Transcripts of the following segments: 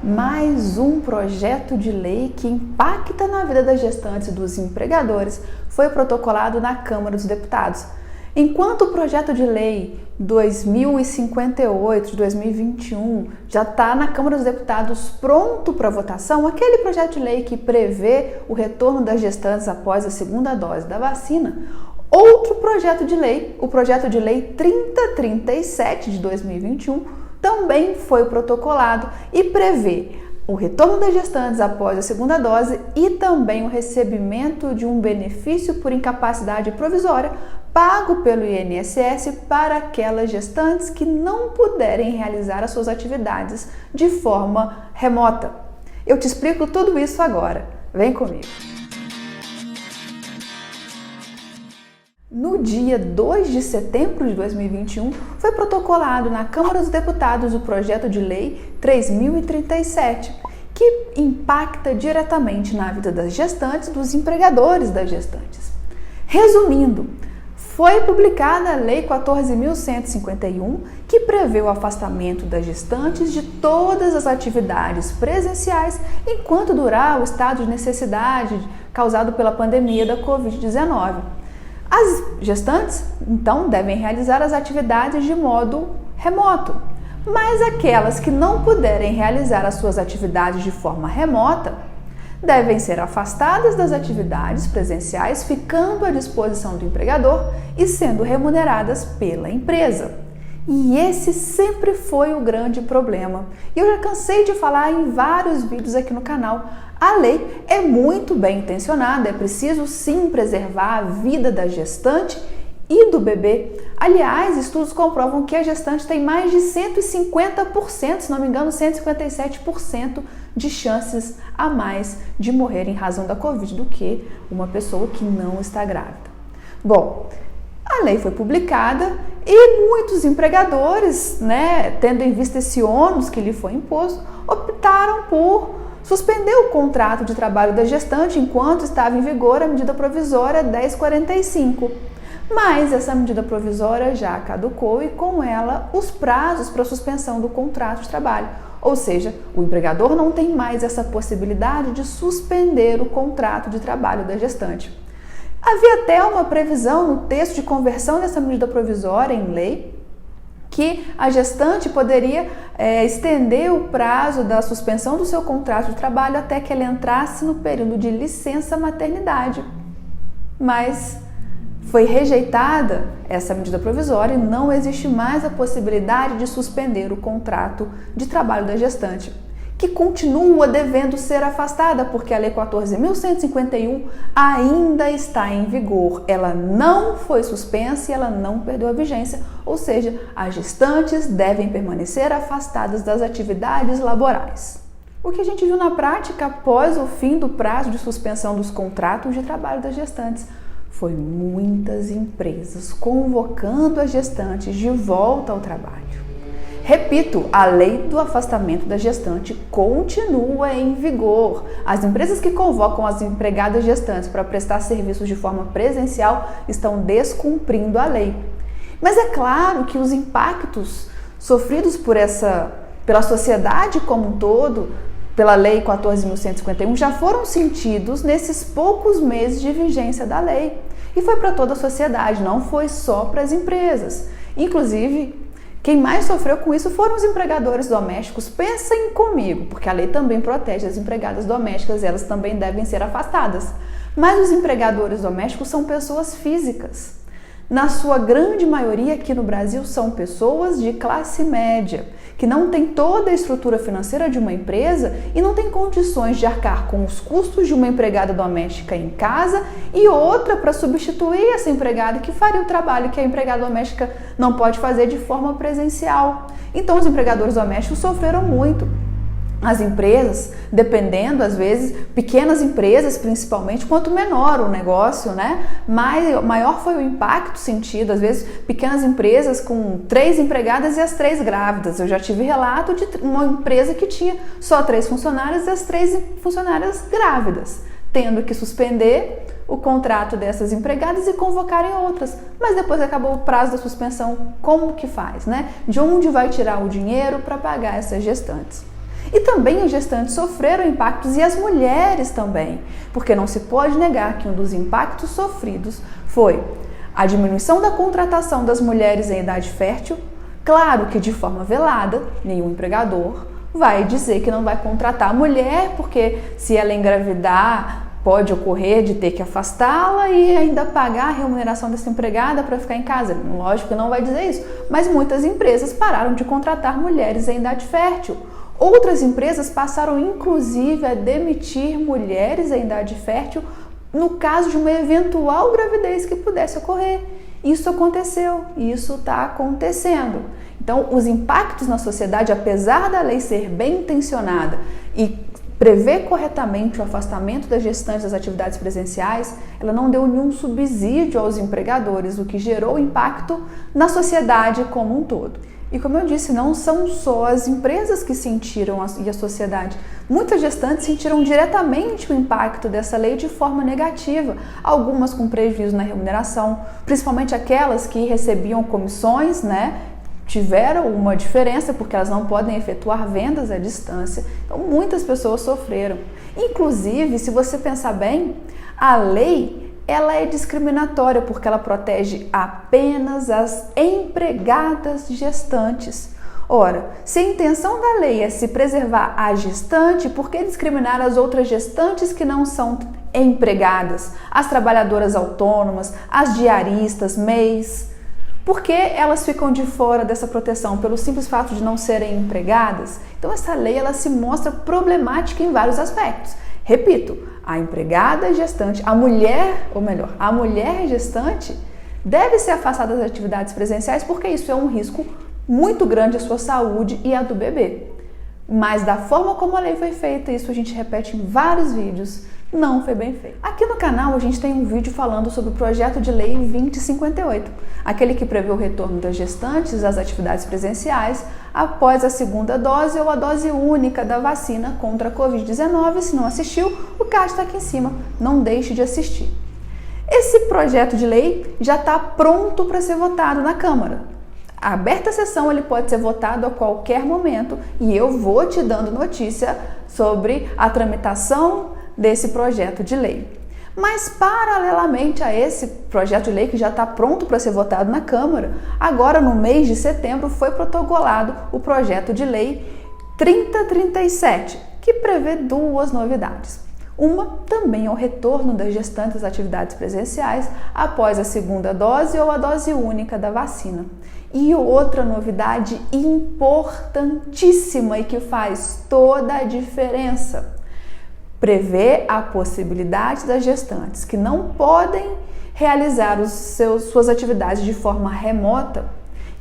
Mais um projeto de lei que impacta na vida das gestantes e dos empregadores foi protocolado na Câmara dos Deputados. Enquanto o projeto de lei 2058 de 2021 já está na Câmara dos Deputados pronto para votação, aquele projeto de lei que prevê o retorno das gestantes após a segunda dose da vacina, outro projeto de lei, o projeto de lei 3037 de 2021, também foi protocolado e prevê o retorno das gestantes após a segunda dose e também o recebimento de um benefício por incapacidade provisória pago pelo INSS para aquelas gestantes que não puderem realizar as suas atividades de forma remota. Eu te explico tudo isso agora. Vem comigo! No dia 2 de setembro de 2021, foi protocolado na Câmara dos Deputados o projeto de lei 3037, que impacta diretamente na vida das gestantes e dos empregadores das gestantes. Resumindo, foi publicada a Lei 14.151, que prevê o afastamento das gestantes de todas as atividades presenciais enquanto durar o estado de necessidade causado pela pandemia da Covid-19. As gestantes, então, devem realizar as atividades de modo remoto, mas aquelas que não puderem realizar as suas atividades de forma remota devem ser afastadas das atividades presenciais, ficando à disposição do empregador e sendo remuneradas pela empresa. E esse sempre foi o grande problema. E eu já cansei de falar em vários vídeos aqui no canal. A lei é muito bem intencionada, é preciso sim preservar a vida da gestante e do bebê. Aliás, estudos comprovam que a gestante tem mais de 150%, se não me engano, 157% de chances a mais de morrer em razão da Covid do que uma pessoa que não está grávida. Bom, a lei foi publicada e muitos empregadores, tendo em vista esse ônus que lhe foi imposto, optaram por suspender o contrato de trabalho da gestante enquanto estava em vigor a medida provisória 1045. Mas essa medida provisória já caducou e com ela os prazos para suspensão do contrato de trabalho. Ou seja, o empregador não tem mais essa possibilidade de suspender o contrato de trabalho da gestante. Havia até uma previsão no texto de conversão dessa medida provisória em lei que a gestante poderia estender o prazo da suspensão do seu contrato de trabalho até que ela entrasse no período de licença maternidade. Mas foi rejeitada essa medida provisória e não existe mais a possibilidade de suspender o contrato de trabalho da gestante, que continua devendo ser afastada, porque a Lei 14.151 ainda está em vigor. Ela não foi suspensa e ela não perdeu a vigência, ou seja, as gestantes devem permanecer afastadas das atividades laborais. O que a gente viu na prática após o fim do prazo de suspensão dos contratos de trabalho das gestantes foi muitas empresas convocando as gestantes de volta ao trabalho. Repito, a lei do afastamento da gestante continua em vigor. As empresas que convocam as empregadas gestantes para prestar serviços de forma presencial estão descumprindo a lei. Mas é claro que os impactos sofridos pela sociedade como um todo, pela Lei 14.151, já foram sentidos nesses poucos meses de vigência da lei. E foi para toda a sociedade, não foi só para as empresas. Inclusive, quem mais sofreu com isso foram os empregadores domésticos. Pensem comigo, porque a lei também protege as empregadas domésticas, elas também devem ser afastadas. Mas os empregadores domésticos são pessoas físicas. Na sua grande maioria aqui no Brasil são pessoas de classe média, que não têm toda a estrutura financeira de uma empresa e não têm condições de arcar com os custos de uma empregada doméstica em casa e outra para substituir essa empregada que faria o trabalho que a empregada doméstica não pode fazer de forma presencial. Então os empregadores domésticos sofreram muito. As empresas, dependendo, às vezes, pequenas empresas principalmente, quanto menor o negócio, maior foi o impacto sentido. Às vezes, pequenas empresas com 3 empregadas e as 3 grávidas. Eu já tive relato de uma empresa que tinha só 3 funcionárias e as 3 funcionárias grávidas, tendo que suspender o contrato dessas empregadas e convocarem outras. Mas depois acabou o prazo da suspensão, como que faz, De onde vai tirar o dinheiro para pagar essas gestantes? E também as gestantes sofreram impactos e as mulheres também, porque não se pode negar que um dos impactos sofridos foi a diminuição da contratação das mulheres em idade fértil. Claro que de forma velada, nenhum empregador vai dizer que não vai contratar a mulher, porque se ela engravidar, pode ocorrer de ter que afastá-la e ainda pagar a remuneração dessa empregada para ficar em casa. Lógico que não vai dizer isso, mas muitas empresas pararam de contratar mulheres em idade fértil. Outras empresas passaram inclusive a demitir mulheres em idade fértil no caso de uma eventual gravidez que pudesse ocorrer. Isso aconteceu e isso está acontecendo. Então, os impactos na sociedade, apesar da lei ser bem intencionada e prever corretamente o afastamento das gestantes das atividades presenciais, ela não deu nenhum subsídio aos empregadores, o que gerou impacto na sociedade como um todo. E como eu disse, não são só as empresas que sentiram e a sociedade. Muitas gestantes sentiram diretamente o impacto dessa lei de forma negativa, algumas com prejuízo na remuneração, principalmente aquelas que recebiam comissões, tiveram uma diferença porque elas não podem efetuar vendas à distância. Então, muitas pessoas sofreram. Inclusive, se você pensar bem, a lei ela é discriminatória porque ela protege apenas as empregadas gestantes. Ora, se a intenção da lei é se preservar a gestante, por que discriminar as outras gestantes que não são empregadas? As trabalhadoras autônomas, as diaristas, MEIs? Por que elas ficam de fora dessa proteção? Pelo simples fato de não serem empregadas? Então essa lei ela se mostra problemática em vários aspectos. Repito, a empregada gestante, a mulher gestante deve ser afastada das atividades presenciais porque isso é um risco muito grande à sua saúde e à do bebê. Mas da forma como a lei foi feita, isso a gente repete em vários vídeos, não foi bem feito. Aqui no canal a gente tem um vídeo falando sobre o projeto de lei 2058, aquele que prevê o retorno das gestantes às atividades presenciais após a segunda dose ou a dose única da vacina contra a Covid-19. Se não assistiu, o card está aqui em cima, não deixe de assistir. Esse projeto de lei já está pronto para ser votado na Câmara. Aberta a sessão, ele pode ser votado a qualquer momento e eu vou te dando notícia sobre a tramitação desse projeto de lei. Mas, paralelamente a esse projeto de lei que já está pronto para ser votado na Câmara, agora no mês de setembro foi protocolado o projeto de lei 3037, que prevê duas novidades. Uma também é o retorno das gestantes às atividades presenciais após a segunda dose ou a dose única da vacina. E outra novidade importantíssima e que faz toda a diferença: prevê a possibilidade das gestantes que não podem realizar suas atividades de forma remota,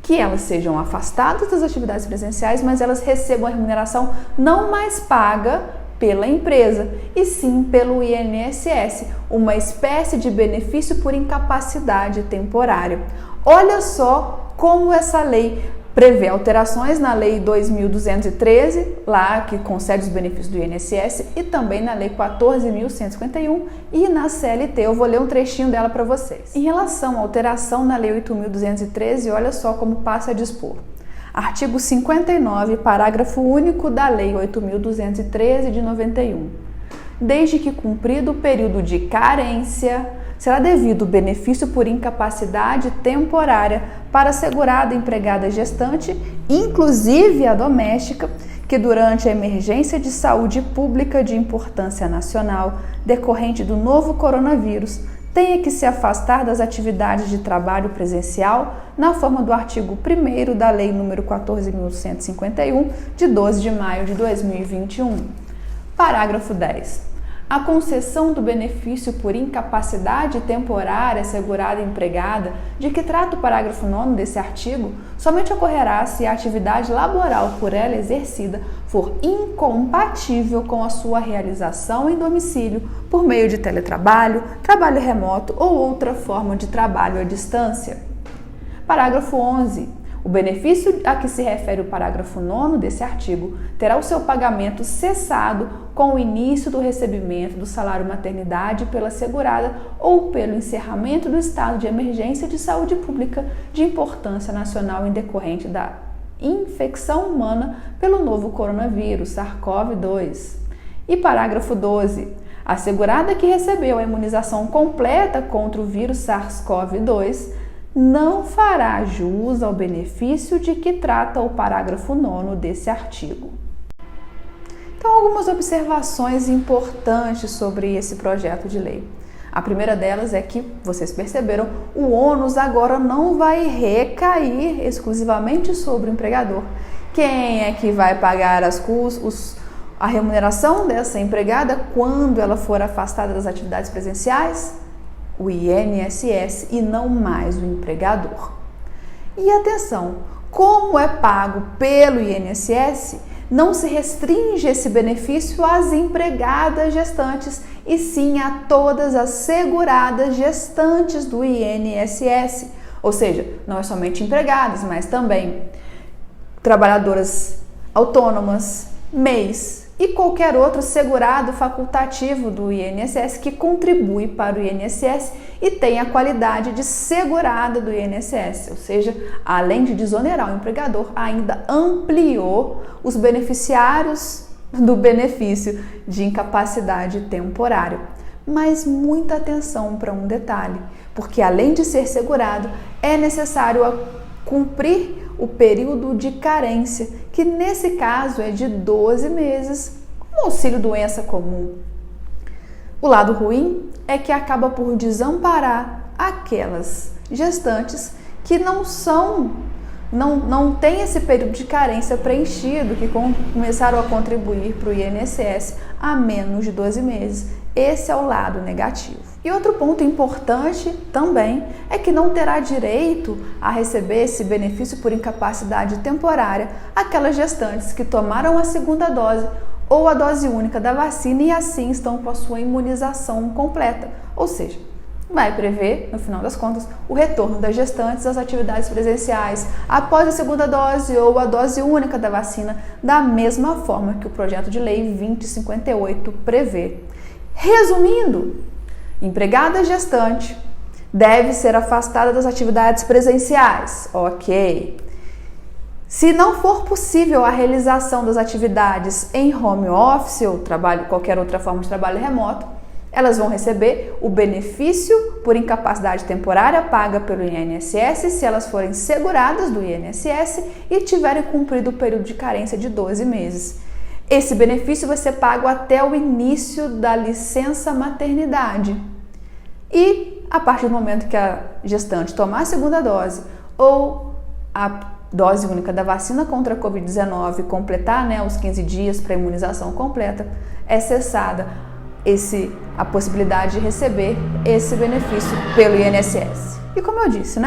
que elas sejam afastadas das atividades presenciais, mas elas recebam a remuneração não mais paga pela empresa, e sim pelo INSS, uma espécie de benefício por incapacidade temporária. Olha só como essa lei prevê alterações na Lei 2.213, lá que concede os benefícios do INSS, e também na Lei 14.151 e na CLT. Eu vou ler um trechinho dela para vocês. Em relação à alteração na Lei 8.213, olha só como passa a dispor. Artigo 59, parágrafo único da Lei 8.213 de 91. Desde que cumprido o período de carência, será devido benefício por incapacidade temporária para a segurada empregada gestante, inclusive a doméstica, que durante a emergência de saúde pública de importância nacional decorrente do novo coronavírus tenha que se afastar das atividades de trabalho presencial na forma do artigo 1º da Lei nº 14.151, de 12 de maio de 2021. Parágrafo 10. A concessão do benefício por incapacidade temporária assegurada empregada, de que trata o parágrafo 9º desse artigo, somente ocorrerá se a atividade laboral por ela exercida for incompatível com a sua realização em domicílio por meio de teletrabalho, trabalho remoto ou outra forma de trabalho à distância. Parágrafo 11. O benefício a que se refere o parágrafo 9º desse artigo terá o seu pagamento cessado com o início do recebimento do salário maternidade pela segurada ou pelo encerramento do estado de emergência de saúde pública de importância nacional em decorrente da infecção humana pelo novo coronavírus, SARS-CoV-2. E parágrafo 12. A segurada que recebeu a imunização completa contra o vírus SARS-CoV-2 não fará jus ao benefício de que trata o parágrafo 9º desse artigo. Então, algumas observações importantes sobre esse projeto de lei. A primeira delas é que, vocês perceberam, o ônus agora não vai recair exclusivamente sobre o empregador. Quem é que vai pagar a remuneração dessa empregada quando ela for afastada das atividades presenciais? O INSS e não mais o empregador. E atenção, como é pago pelo INSS, não se restringe esse benefício às empregadas gestantes, e sim a todas as seguradas gestantes do INSS. Ou seja, não é somente empregadas, mas também trabalhadoras autônomas, MEIs e qualquer outro segurado facultativo do INSS que contribui para o INSS e tem a qualidade de segurada do INSS, ou seja, além de desonerar o empregador, ainda ampliou os beneficiários do benefício de incapacidade temporária. Mas muita atenção para um detalhe, porque além de ser segurado, é necessário cumprir o período de carência, que nesse caso é de 12 meses, como auxílio-doença comum. O lado ruim é que acaba por desamparar aquelas gestantes que não têm esse período de carência preenchido, que começaram a contribuir para o INSS há menos de 12 meses. Esse é o lado negativo. E outro ponto importante também é que não terá direito a receber esse benefício por incapacidade temporária aquelas gestantes que tomaram a segunda dose ou a dose única da vacina e assim estão com a sua imunização completa. Ou seja, vai prever, no final das contas, o retorno das gestantes às atividades presenciais após a segunda dose ou a dose única da vacina, da mesma forma que o projeto de lei 2058 prevê. Resumindo, empregada gestante deve ser afastada das atividades presenciais, ok. Se não for possível a realização das atividades em home office ou qualquer outra forma de trabalho remoto, elas vão receber o benefício por incapacidade temporária paga pelo INSS se elas forem seguradas do INSS e tiverem cumprido o período de carência de 12 meses. Esse benefício vai ser pago até o início da licença maternidade. E a partir do momento que a gestante tomar a segunda dose ou a dose única da vacina contra a Covid-19 completar os 15 dias para a imunização completa, é cessada a possibilidade de receber esse benefício pelo INSS. E como eu disse,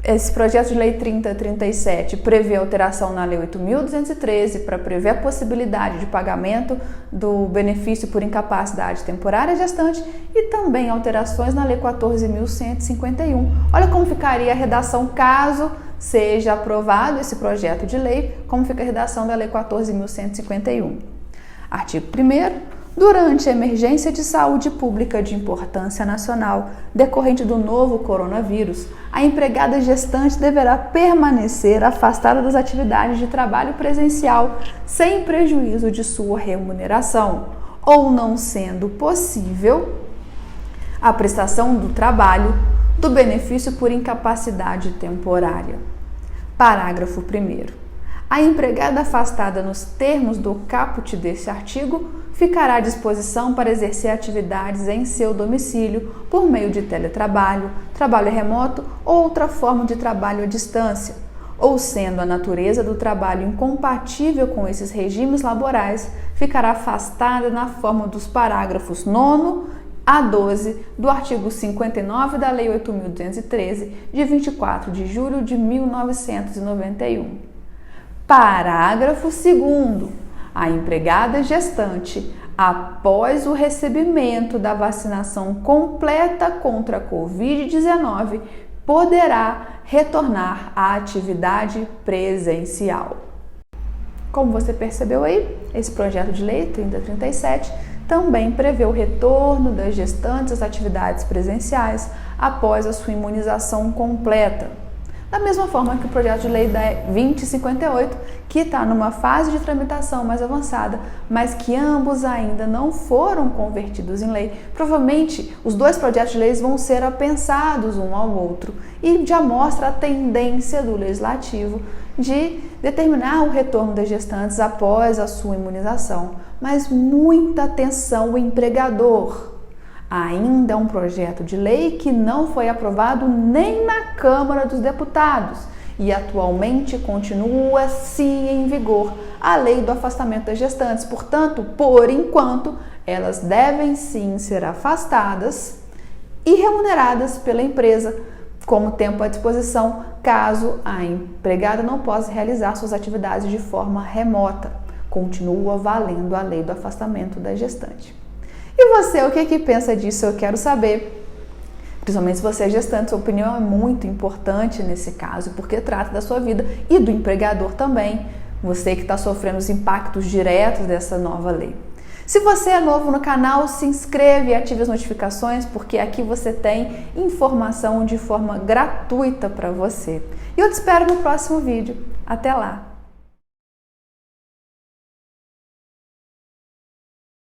esse projeto de lei 3037 prevê alteração na lei 8.213 para prever a possibilidade de pagamento do benefício por incapacidade temporária gestante e também alterações na lei 14.151. Olha como ficaria a redação caso seja aprovado esse projeto de lei, como fica a redação da lei 14.151. Artigo 1º. Durante a emergência de saúde pública de importância nacional decorrente do novo coronavírus, a empregada gestante deverá permanecer afastada das atividades de trabalho presencial sem prejuízo de sua remuneração, ou não sendo possível a prestação do trabalho do benefício por incapacidade temporária. Parágrafo 1º. A empregada afastada nos termos do caput deste artigo ficará à disposição para exercer atividades em seu domicílio por meio de teletrabalho, trabalho remoto ou outra forma de trabalho à distância, ou sendo a natureza do trabalho incompatível com esses regimes laborais, ficará afastada na forma dos parágrafos 9º a 12 do artigo 59 da Lei 8.213, de 24 de julho de 1991. Parágrafo 2º. A empregada gestante, após o recebimento da vacinação completa contra a Covid-19, poderá retornar à atividade presencial. Como você percebeu aí, esse projeto de lei 3037 também prevê o retorno das gestantes às atividades presenciais após a sua imunização completa. Da mesma forma que o projeto de lei 2058, que está numa fase de tramitação mais avançada, mas que ambos ainda não foram convertidos em lei. Provavelmente, os dois projetos de leis vão ser apensados um ao outro e já mostra a tendência do legislativo de determinar o retorno das gestantes após a sua imunização. Mas muita atenção, o empregador. Ainda é um projeto de lei que não foi aprovado nem na Câmara dos Deputados e atualmente continua sim em vigor a lei do afastamento das gestantes. Portanto, por enquanto, elas devem sim ser afastadas e remuneradas pela empresa como tempo à disposição, caso a empregada não possa realizar suas atividades de forma remota. Continua valendo a lei do afastamento da gestante. E você, o que pensa disso? Eu quero saber. Principalmente se você é gestante, sua opinião é muito importante nesse caso, porque trata da sua vida e do empregador também, você que está sofrendo os impactos diretos dessa nova lei. Se você é novo no canal, se inscreve e ative as notificações, porque aqui você tem informação de forma gratuita para você. E eu te espero no próximo vídeo. Até lá!